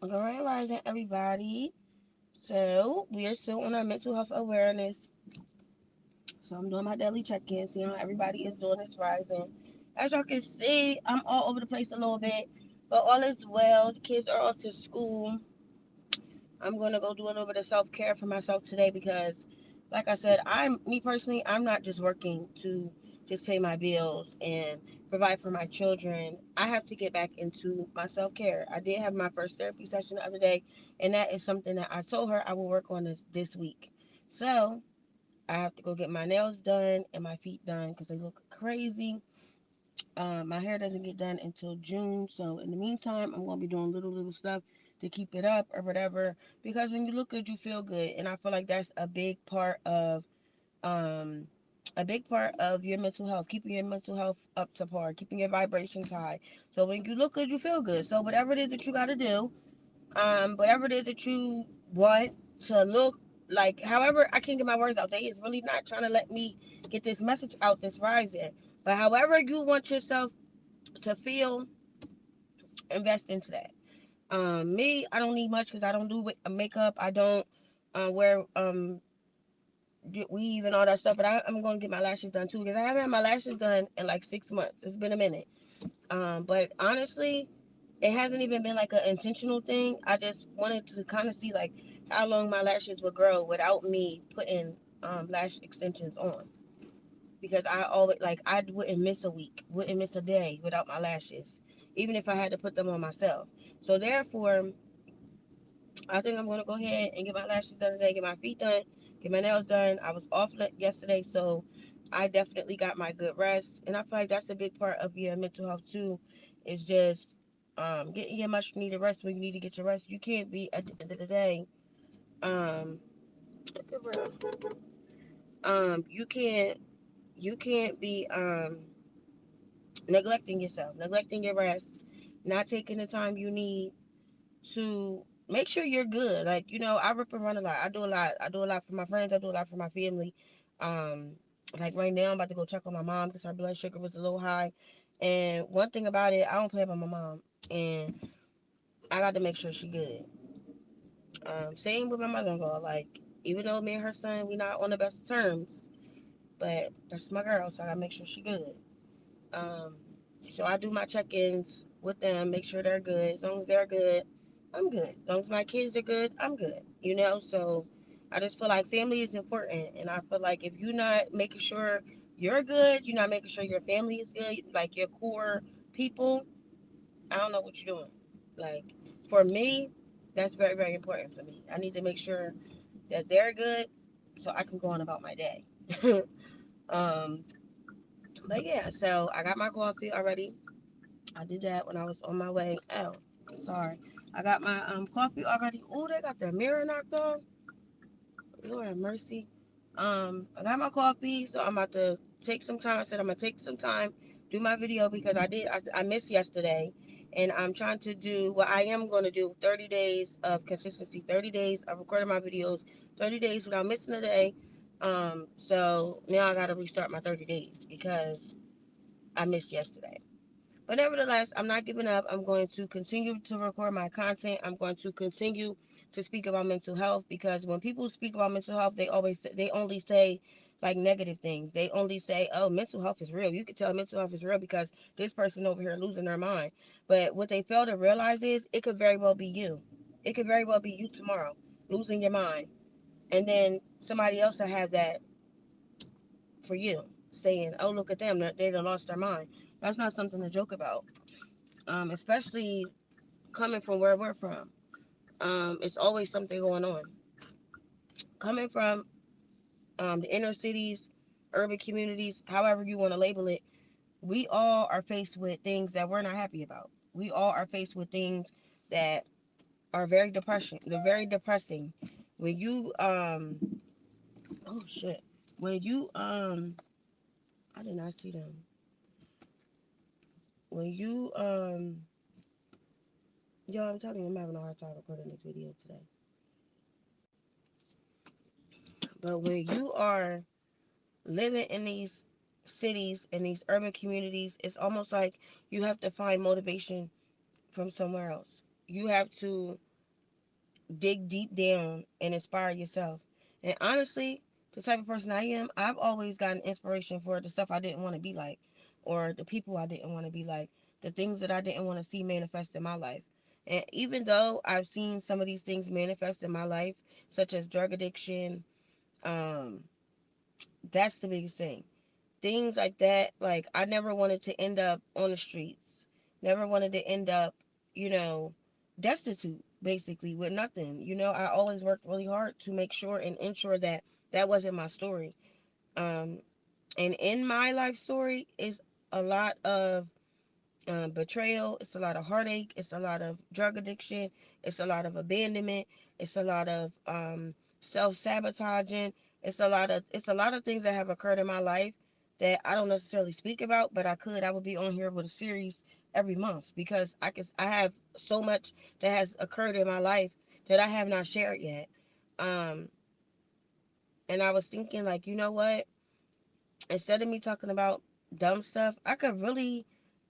Grand Rising, everybody. So, we are still on our mental health awareness. So, I'm doing my daily check in, seeing how everybody is doing this rising. As y'all can see, I'm all over the place a little bit, but all is well. The kids are off to school. I'm going to go do a little bit of self care for myself today because, like I said, me personally, I'm not just working to just pay my bills and provide for my children. I have to get back into my self care. I did have my first therapy session the other day, and that is something that I told her I will work on this week. So I have to go get my nails done and my feet done because they look crazy. My hair doesn't get done until June, so in the meantime, I'm gonna be doing little stuff to keep it up or whatever. Because when you look good, you feel good, and I feel like that's um a big part of your mental health, keeping your mental health up to par, keeping your vibrations high. So when you look good, you feel good. So whatever it is that you got to do, whatever it is that you want to look like, however, I can't get my words out. They is really not trying to let me get this message out this rising. But however you want yourself to feel, invest into that. Me, I don't need much because I don't do makeup. I don't wear weave and all that stuff. But I'm going to get my lashes done too because I haven't had my lashes done in like 6 months. It's been a minute. But honestly, it hasn't even been like an intentional thing. I just wanted to kind of see like how long my lashes would grow without me putting lash extensions on. Because I always like I wouldn't miss a week, wouldn't miss a day without my lashes, even if I had to put them on myself. So therefore, I think I'm gonna go ahead and get my lashes done today, get my feet done, get my nails done. I was off yesterday, so I definitely got my good rest, and I feel like that's a big part of your mental health too. Is just getting your much needed rest when you need to get your rest. You can't be at the end of the day. Um, you can't be neglecting yourself, neglecting your rest, not taking the time you need to make sure you're good. Like, I rip and run a lot. I do a lot. I do a lot for my friends. I do a lot for my family. Um, like right now, I'm about to go check on my mom because her blood sugar was a little high. And one thing about it, I don't play about my mom, and I got to make sure she good. Same with my mother-in-law. Like, even though me and her son, we not on the best terms, but that's my girl, so I gotta make sure she good. Um, so I do my check-ins with them, make sure they're good. As long as they're good, I'm good. As long as my kids are good, I'm good. So I just feel like family is important, and I feel like if you're not making sure you're good, you're not making sure your family is good, like your core people, I don't know what you're doing. Like for me, that's very, very important for me. I need to make sure that they're good so I can go on about my day. um, but yeah, so I got my coffee already. I did that when I was on my way. Oh, sorry. I got my coffee already. Oh, they got the mirror knocked off. Lord have mercy. I got my coffee, so I'm about to take some time. I said I'm gonna take some time, do my video because I missed yesterday, and I'm trying to do what I am gonna do. 30 days of consistency. 30 days of recording my videos. 30 days without missing a day. So now I gotta restart my 30 days because I missed yesterday. But nevertheless, I'm not giving up. I'm going to continue to record my content. I'm going to continue to speak about mental health because when people speak about mental health, they only say like negative things. They only say, "Oh, mental health is real." You can tell mental health is real because this person over here losing their mind. But what they fail to realize is it could very well be you. It could very well be you tomorrow losing your mind, and then somebody else will have that for you, saying, "Oh, look at them. They done lost their mind." That's not something to joke about, especially coming from where we're from. It's always something going on. Coming from the inner cities, urban communities, however you want to label it, we all are faced with things that we're not happy about. We all are faced with things that are very depression. They're very depressing. When you oh shit. When you I did not see them. When you yo, I'm telling you, I'm having a hard time recording this video today. But when you are living in these cities and these urban communities, it's almost like you have to find motivation from somewhere else. You have to. dig deep down and inspire yourself. And honestly, the type of person I am, I've always gotten inspiration for the stuff I didn't want to be like, or the people I didn't want to be like, the things that I didn't want to see manifest in my life. And even though I've seen some of these things manifest in my life, such as drug addiction, um, that's the biggest thing. Things like that, like I never wanted to end up on the streets. Never wanted to end up, you know, destitute, basically, with nothing. I always worked really hard to make sure and ensure that that wasn't my story. Um, and in my life story is a lot of betrayal. It's a lot of heartache. It's a lot of drug addiction. It's a lot of abandonment. It's a lot of self sabotaging. It's a lot of things that have occurred in my life that I don't necessarily speak about, but I would be on here with a series every month because I have so much that has occurred in my life that I have not shared yet. Um, and I was thinking, like, you know what? Instead of me talking about dumb stuff, I could really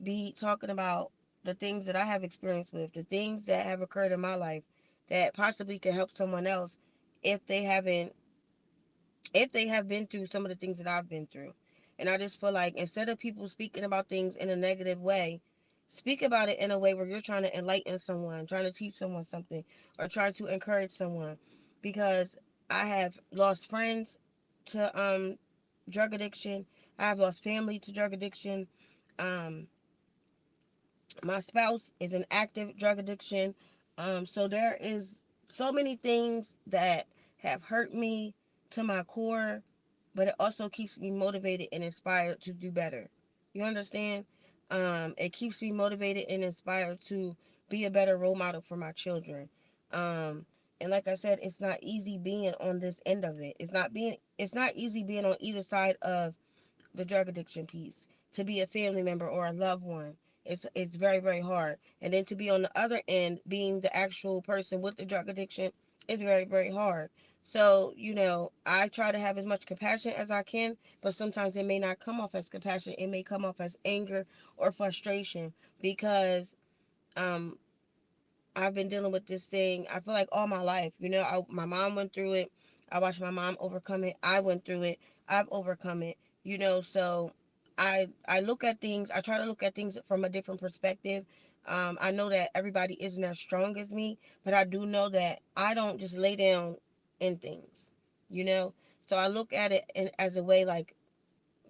be talking about the things that I have experienced with, the things that have occurred in my life that possibly could help someone else if they haven't if they have been through some of the things that I've been through. And I just feel like instead of people speaking about things in a negative way, speak about it in a way where you're trying to enlighten someone, trying to teach someone something, or trying to encourage someone. Because I have lost friends to drug addiction. I have lost family to drug addiction. Um, my spouse is an active drug addiction. So there is so many things that have hurt me to my core, but it also keeps me motivated and inspired to do better. You understand? It keeps me motivated and inspired to be a better role model for my children. Um, and like I said, it's not easy being on this end of it. It's not easy being on either side of the drug addiction piece. To be a family member or a loved one, it's very very hard. And then to be on the other end, being the actual person with the drug addiction, is very very hard. So I try to have as much compassion as I can, but sometimes it may not come off as compassion. It may come off as anger or frustration because um I've been dealing with this thing, I feel like all my life. My mom went through it. I watched my mom overcome it. I went through it. I've overcome it. So I look at things, I try to look at things from a different perspective. I know that everybody isn't as strong as me, but I do know that I don't just lay down in things, you know? So I look at it as a way like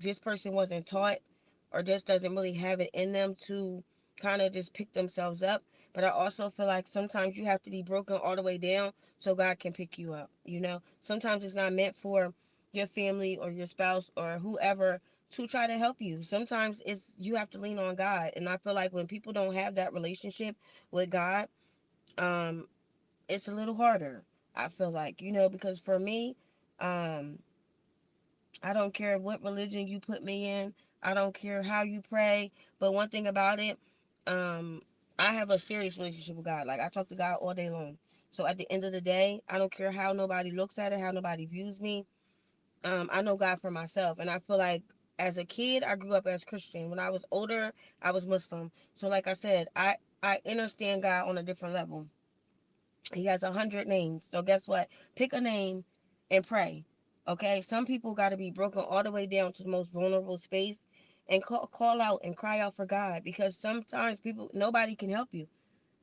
this person wasn't taught or just doesn't really have it in them to kind of just pick themselves up. But I also feel like sometimes you have to be broken all the way down so God can pick you up. Sometimes it's not meant for your family or your spouse or whoever to try to help you. Sometimes it's you have to lean on God. And I feel like when people don't have that relationship with God, um, it's a little harder. I feel like, because for me, um, I don't care what religion you put me in. I don't care how you pray. But one thing about it, um, I have a serious relationship with God. Like I talk to God all day long. So at the end of the day, I don't care how nobody looks at it, how nobody views me. I know God for myself, and I feel like as a kid, I grew up as Christian. When I was older, I was Muslim. So like I said, I understand God on a different level. He has 100 names. So guess what? Pick a name and pray. Okay? Some people got to be broken all the way down to the most vulnerable space and call out and cry out for God because sometimes nobody can help you.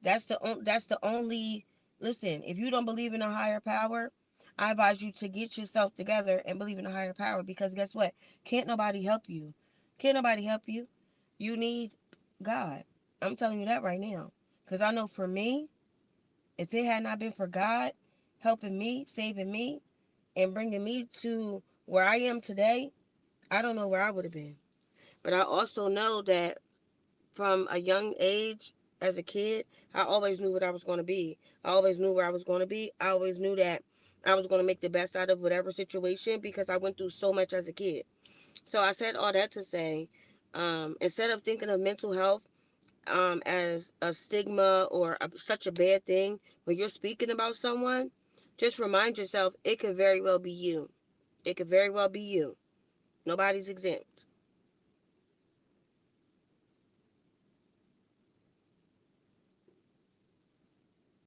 That's the only listen, if you don't believe in a higher power, I advise you to get yourself together and believe in a higher power because guess what? Can't nobody help you. Can't nobody help you. You need God. I'm telling you that right now. Because I know for me, if it had not been for God helping me, saving me, and bringing me to where I am today, I don't know where I would have been. But I also know that from a young age, as a kid, I always knew what I was going to be. I always knew where I was going to be. I always knew that I was going to make the best out of whatever situation because I went through so much as a kid. So I said all that to say, instead of thinking of mental health as a stigma or such a bad thing when you're speaking about someone, just remind yourself it could very well be you. It could very well be you. Nobody's exempt.